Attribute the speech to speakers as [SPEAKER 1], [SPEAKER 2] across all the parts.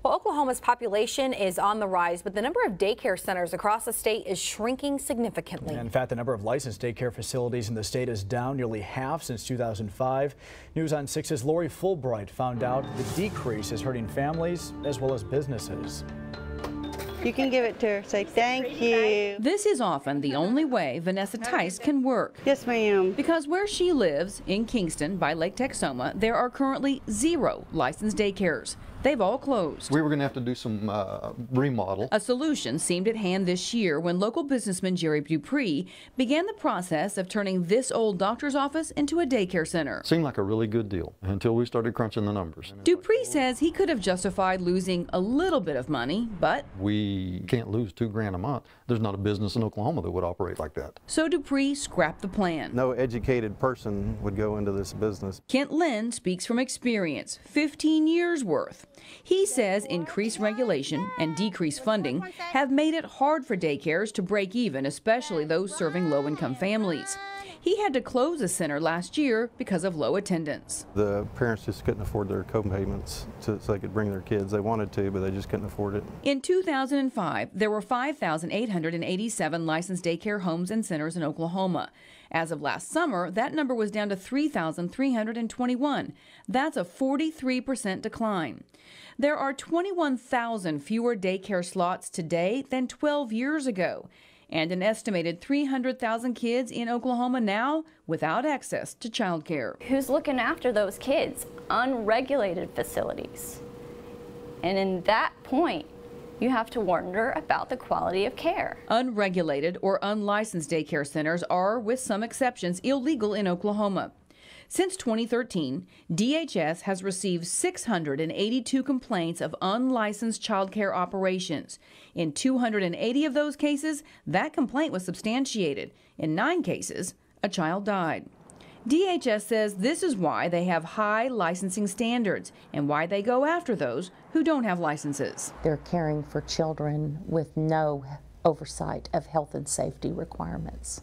[SPEAKER 1] Well, Oklahoma's population is on the rise, but the number of daycare centers across the state is shrinking significantly.
[SPEAKER 2] In fact, the number of licensed daycare facilities in the state is down nearly half since 2005. News on 6's Lori Fulbright found out the decrease is hurting families as well as businesses.
[SPEAKER 3] You can give it to her. Say thank you.
[SPEAKER 4] This is often the only way Vanessa Tice can work.
[SPEAKER 3] Yes, ma'am.
[SPEAKER 4] Because where she lives, in Kingston by Lake Texoma, there are currently 0 licensed daycares. They've all closed.
[SPEAKER 5] We were going to have to do some remodel.
[SPEAKER 4] A solution seemed at hand this year when local businessman Jerry Dupree began the process of turning this old doctor's office into a daycare center.
[SPEAKER 5] Seemed like a really good deal until we started crunching the numbers.
[SPEAKER 4] Dupree says he could have justified losing a little bit of money, but
[SPEAKER 5] we can't lose $2 grand a month. There's not a business in Oklahoma that would operate like that.
[SPEAKER 4] So Dupree scrapped the plan.
[SPEAKER 6] No educated person would go into this business.
[SPEAKER 4] Kent Lynn speaks from experience, 15 years worth. He says increased regulation and decreased funding have made it hard for daycares to break even, especially those serving low-income families. He had to close a center last year because of low attendance.
[SPEAKER 6] The parents just couldn't afford their co-payments so they could bring their kids. They wanted to, but they just couldn't afford it.
[SPEAKER 4] In 2005, there were 5,887 licensed daycare homes and centers in Oklahoma. As of last summer, that number was down to 3,321. That's a 43% decline. There are 21,000 fewer daycare slots today than 12 years ago, and an estimated 300,000 kids in Oklahoma now without access to child care.
[SPEAKER 7] Who's looking after those kids? Unregulated facilities. And in that point, you have to wonder about the quality of care.
[SPEAKER 4] Unregulated or unlicensed daycare centers are, with some exceptions, illegal in Oklahoma. Since 2013, DHS has received 682 complaints of unlicensed child care operations. In 280 of those cases, that complaint was substantiated. In 9 cases, a child died. DHS says this is why they have high licensing standards and why they go after those who don't have licenses.
[SPEAKER 8] They're caring for children with no oversight of health and safety requirements.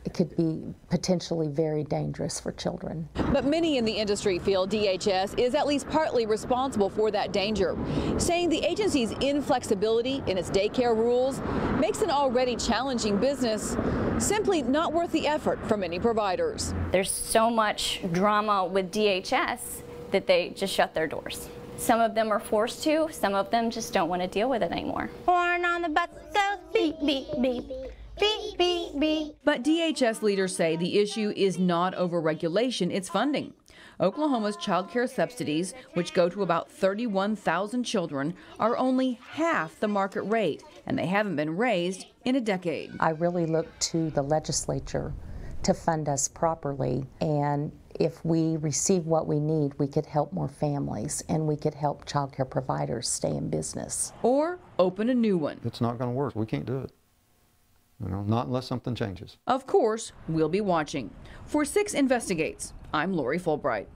[SPEAKER 8] It could be potentially very dangerous for children.
[SPEAKER 4] But many in the industry feel DHS is at least partly responsible for that danger, saying the agency's inflexibility in its daycare rules makes an already challenging business simply not worth the effort for many providers.
[SPEAKER 7] There's so much drama with DHS that they just shut their doors. Some of them are forced to, some of them just don't want to deal with it anymore.
[SPEAKER 3] Horn on the bus goes beep, beep, beep. Beep, beep, beep.
[SPEAKER 4] But DHS leaders say the issue is not overregulation, it's funding. Oklahoma's child care subsidies, which go to about 31,000 children, are only half the market rate, and they haven't been raised in a decade.
[SPEAKER 8] I really look to the legislature to fund us properly, and if we receive what we need, we could help more families and we could help child care providers stay in business.
[SPEAKER 4] Or open a new one.
[SPEAKER 5] It's not going to work. We can't do it. You know, not unless something changes.
[SPEAKER 4] Of course, we'll be watching. For 6 Investigates, I'm Lori Fulbright.